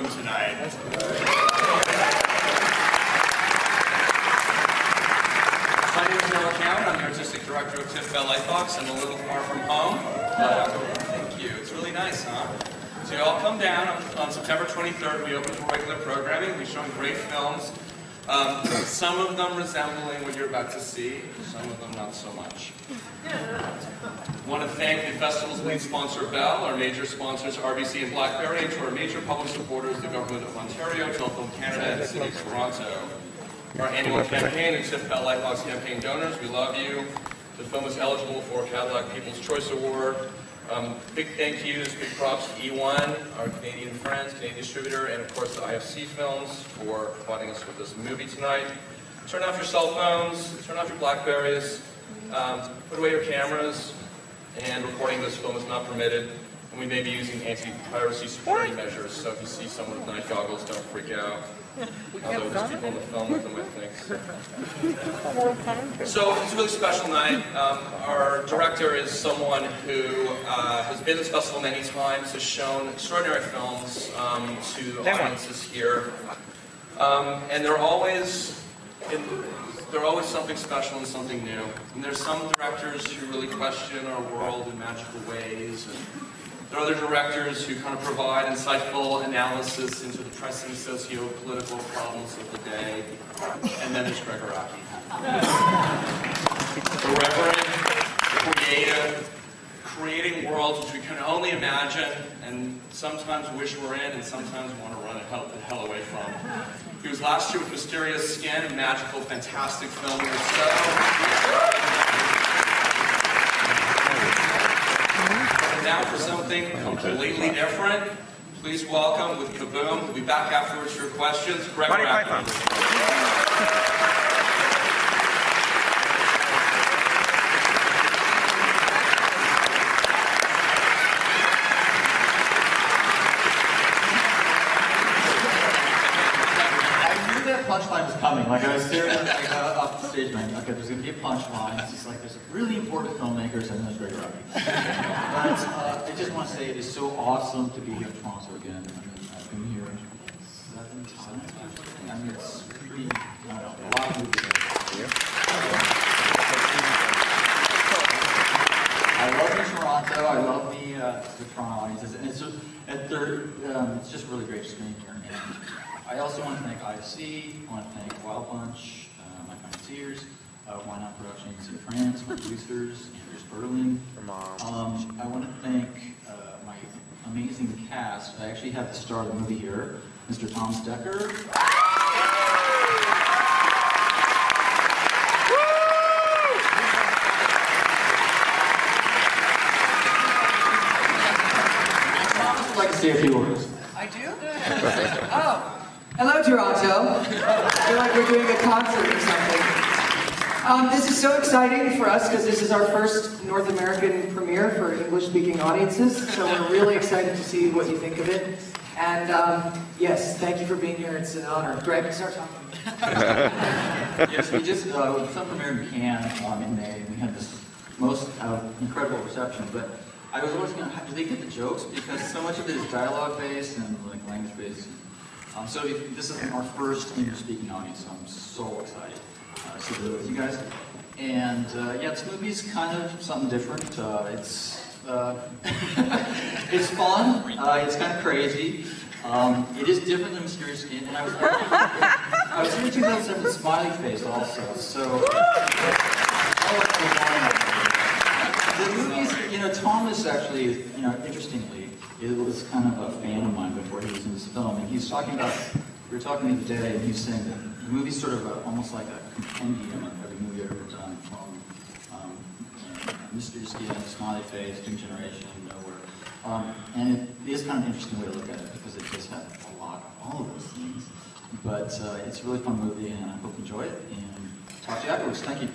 Kaboom tonight. My name is Stella. I'm the artistic director of Tiff Lightbox. I'm a little far from home. Thank you. It's really nice, huh? So you all come down on September 23rd. We open for regular programming. We're showing great films. Some of them resembling what you're about to see, some of them not so much. I want to thank the festival's lead sponsor, Bell, our major sponsors, RBC and BlackBerry, and to our major public supporters, the Government of Ontario, Telephone Canada, and the City of Toronto. Our annual campaign and Tiff Lightbox campaign donors, we love you. The film is eligible for a Cadillac People's Choice Award. Big thank yous, big props to E1, our Canadian friends, Canadian distributor, and of course the IFC Films for providing us with this movie tonight. Turn off your cell phones, turn off your Blackberries, put away your cameras, and recording this film is not permitted. And we may be using anti-piracy security measures, so if you see someone with night goggles, don't freak out. Although there's people in the film with them, I think. So it's a really special night. Our director is someone who has been to this festival many times, has shown extraordinary films to audiences here. And they're always something special and something new. And there's some directors who really question our world in magical ways. And there are other directors who kind of provide insightful analysis into the pressing socio-political problems of the day. And then there's Gregg Araki. Irreverent, creative, creating worlds which we can only imagine and sometimes wish we're in and sometimes want to run the hell away from. He was last year with Mysterious Skin, a magical, fantastic film. Now for something completely different, please welcome with Kaboom. We'll be back afterwards for your questions. Gregg Araki. Punchline was coming. Like I was staring up the stage, man. Okay, there's going to be a punchline. It's just like there's really important filmmakers and there's Gregg Araki. But I just want to say it is so awesome to be here in Toronto again. I've been here 7 times. I mean, it's pretty, I don't know, a lot of movies. I love Toronto. I love the Toronto audiences, and it's just really great screen here. And I also want to thank IFC, I want to thank Wild Bunch, my financiers, Why Not Productions in France, my producers, Andrews Berlin. I want to thank my amazing cast. I actually have the star of the movie here, Mr. Thomas Decker. I'd like to say a few words. I do? Oh. Hello, Toronto. I feel like we're doing a concert or something. This is so exciting for us because this is our first North American premiere for English-speaking audiences, so we're really excited to see what you think of it. And yes, thank you for being here. It's an honor. Greg, start talking. Yes, we just some premiere in Cannes in May. We had this most incredible reception, but I was always going to do they get the jokes because so much of it is dialogue-based and like language-based. So this is our first English-speaking audience, so I'm so excited to do it with you guys. And yeah, this movie's kind of something different. It's it's fun. It's kind of crazy. It is different than Mysterious Skin, and I was in 2007 Smiley Face also. So the movie's, Thomas actually, interestingly, it was kind of a fan of mine before he was in this film, and he's talking about, we were talking the other day, and he was saying that the movie's sort of almost like a compendium of every movie I've ever done, from Mysterious Skin, Smiley Face, New Generation, Nowhere. And it is kind of an interesting way to look at it, because it does have a lot of all of those things. But it's a really fun movie, and I hope you enjoy it, and talk to you afterwards. Thank you.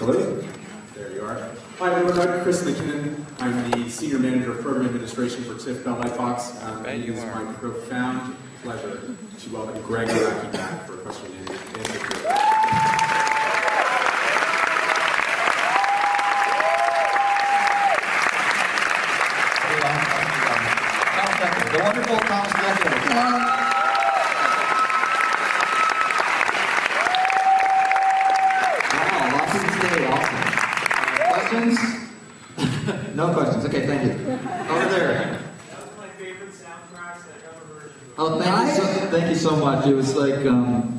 Hello. There you are. Hi, everyone. I'm Chris McKinnon. I'm the Senior Manager of Program Administration for Tiff Bell Lightbox. It is my profound pleasure to welcome Gregg Araki back for a question and answer period. The wonderful Thomas Decker. Wow, lots of today, awesome. Questions? No questions. Okay, thank you. Over there. That was my favorite soundtracks that I've ever heard. Oh, thank you so much. It was like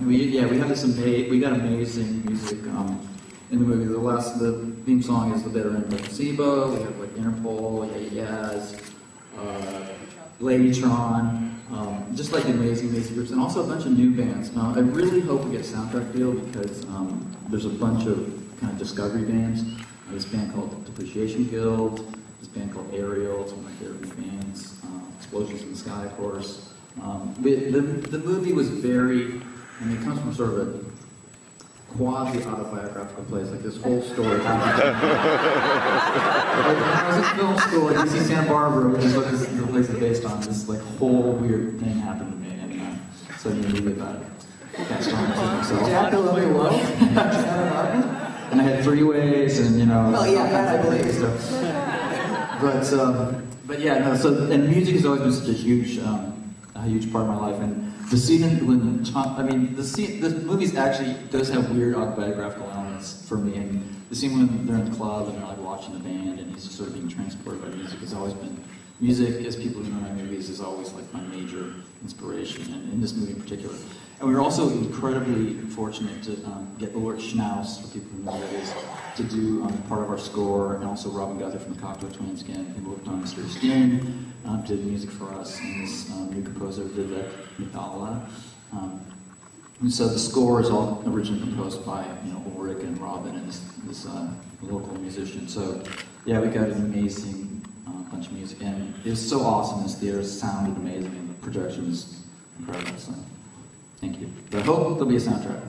we had this got amazing music in the movie. The theme song is "The Better End" by Placebo. We have like Interpol, Yaz, Ladytron, just like amazing groups, and also a bunch of new bands. I really hope we get a soundtrack deal because there's a bunch of kind of discovery bands. This band called Depreciation Guild, this band called Ariel, it's one of my favorite bands, Explosions in the Sky, of course. The movie was very, it comes from sort of a quasi-autobiographical place, like this whole story. When I was in film school at UC Santa Barbara, which is what the place is based on, this like whole weird thing happened to me, and so I made a movie about it. That's Did you have to look below? And I had three-ways, and Oh yeah, that I believe. But yeah, no. So and music has always been such a huge part of my life. And the scene when the movie actually does have weird autobiographical elements for me. And the scene when they're in the club and they're like watching the band, and he's just sort of being transported by music has always been. Music, as people who know my movies, is always like my major inspiration, and in this movie in particular. And we were also incredibly fortunate to get Ulrich Schnaus, for people who know who that is, to do part of our score, and also Robin Guthrie from the Cocktail Twins again, who worked on Mr. Skin, did music for us, and this new composer, Vivek Mithala. And so the score is all originally composed by Ulrich and Robin and this local musician. So yeah, we got an amazing bunch of music, and it was so awesome. This theater sounded amazing, and the projection was incredible. So, thank you. But I hope there'll be a soundtrack.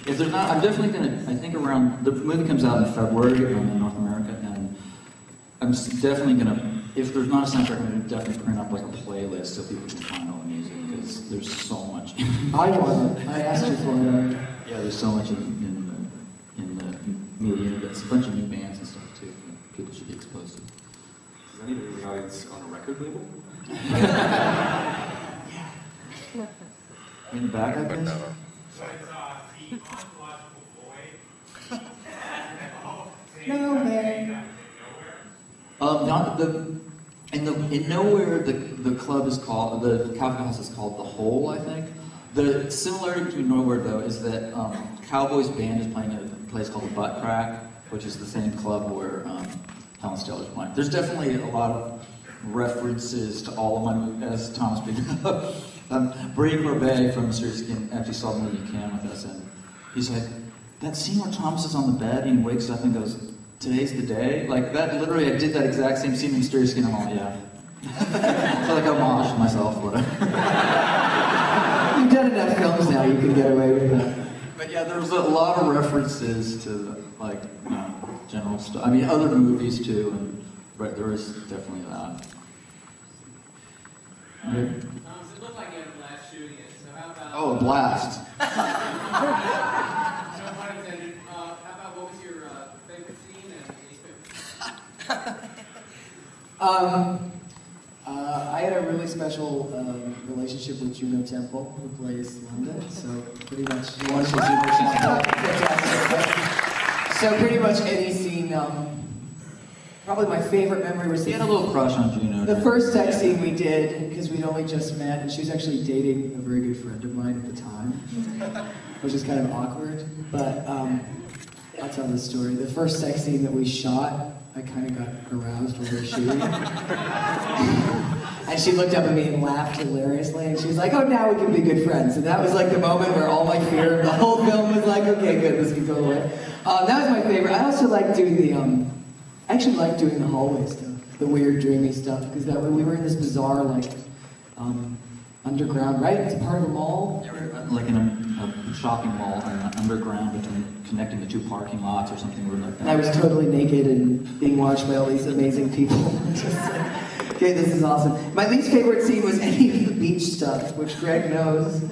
If there's not, I'm definitely I think around, the movie comes out in February in North America, and I'm definitely if there's not a soundtrack, I'm going to definitely print up like a playlist so people can find all the music, because there's so much. I want it. I asked you for it. Yeah, there's so much in the movie, and it's a bunch of new bands and stuff too that people should be exposed to. Is anybody in the audience on a record label? In the back, I guess? So it's the ontological void. No, man. Not in Nowhere, the club is called, the Coffee House is called The Hole, I think. The similarity between Nowhere, though, is that Cowboys Band is playing at a place called the Butt Crack, which is the same club where Helen Stella's playing. There's definitely a lot of references to all of my movies, as Thomas picked up. Brady Corbet from Serious Skin actually saw the movie Cam with us, and he's like, that scene where Thomas is on the bed and he wakes up and goes, "Today's the day?" Like that, literally, I did that exact same scene in Serious Skin. I'm all, yeah. So like, I'm honest with myself, whatever. You've done enough films now, you can get away with that. But yeah, there was a lot of references to like general stuff. I mean, other movies too, but there is definitely that. It looked like you had a blast shooting it, so how about... Oh, a blast. No pun intended. How about what was your favorite scene and least favorite? I had a really special relationship with Juno Temple, who plays Linda, so pretty much So pretty much any scene, probably my favorite memory was He had a little crush on Juno. the first sex scene we did, because we'd only just met, and she was actually dating a very good friend of mine at the time, which is kind of awkward, but I'll tell this story. The first sex scene that we shot, I kind of got aroused when we were shooting. And she looked up at me and laughed hilariously, and she was like, "Oh, now we can be good friends." And that was like the moment where all my fear of the whole film was like, "Okay, good, this can go away." That was my favorite. I also like doing the, I actually like doing the hallway stuff, the weird, dreamy stuff, because that way we were in this bizarre, like, underground, right? It's a part of a mall. Yeah, we're like in a shopping mall and underground between connecting the two parking lots or something weird like that. And I was totally naked and being watched by all these amazing people. Just, Okay, this is awesome. My least favorite scene was any of the beach stuff, which Gregg knows.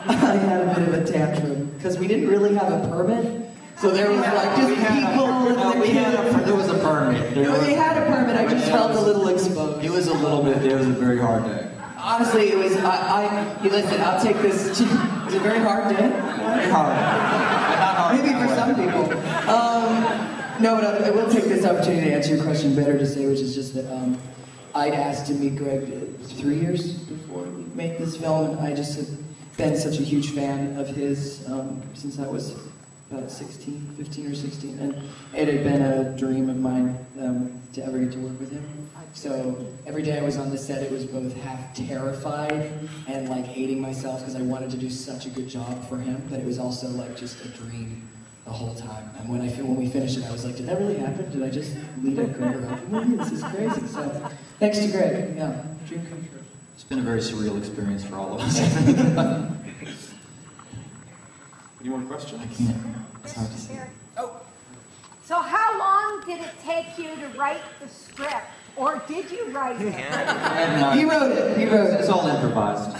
I had a bit of a tantrum because we didn't really have a permit. So there was like just people and There was a permit. They had a permit. I just felt a little exposed. It was a little bit. It was a very hard day. Honestly, it was. Hey, listen, I'll take this. It was a very hard day. Very hard. Not hard. Maybe for some people. No, but I will take this opportunity to answer your question better to say, which is just that I'd asked to meet Gregg 3 years before we made this film, and I just have been such a huge fan of his since I was about 15 or 16, and it had been a dream of mine to ever get to work with him. So every day I was on the set, it was both half terrified and like hating myself because I wanted to do such a good job for him, but it was also like just a dream the whole time. And when we finished it, I was like, did that really happen? Did I just lead a Gregg Araki movie? This is crazy. So thanks to Gregg, yeah, dream come true. It's been a very surreal experience for all of us. Any more questions? I can't. It's hard to say. So how long did it take you to write the script? Or did you write it? He wrote it. He wrote it. It's all improvised.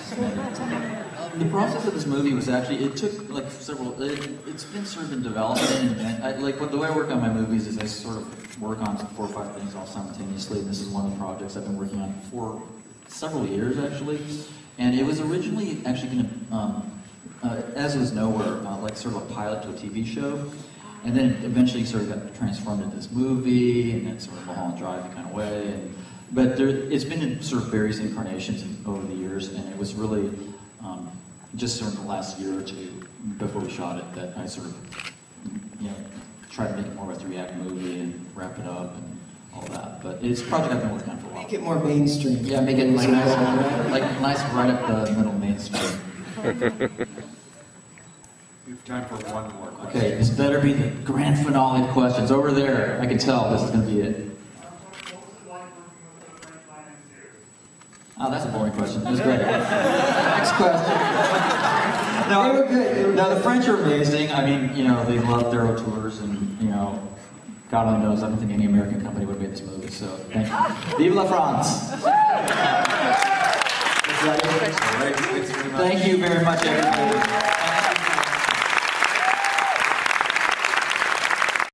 The process of this movie was actually, it took like several, it's been sort of in development, and the way I work on my movies is I sort of work on 4 or 5 things all simultaneously, and this is one of the projects I've been working on for several years actually, and it was originally actually going to, as was Nowhere, like sort of a pilot to a TV show, and then eventually sort of got transformed into this movie, and then sort of Mulholland Drive kind of way, but it's been in sort of various incarnations over the years, and it was really just sort of the last year or two before we shot it that I sort of, tried to make it more of a 3-act movie and wrap it up and all that. But it's a project I've been working on for a while. Make it more mainstream. Yeah, make it like nice right up the middle mainstream. We have time for one more question. Okay, this better be the grand finale questions. Over there, I can tell this is going to be it. Oh, that's a boring question. It was great. Next question. No, They were good. No, the French are amazing. I mean, they love their tours, and God only knows. I don't think any American company would have made this movie. So, thank you. Vive la France! Thank you very much, everybody.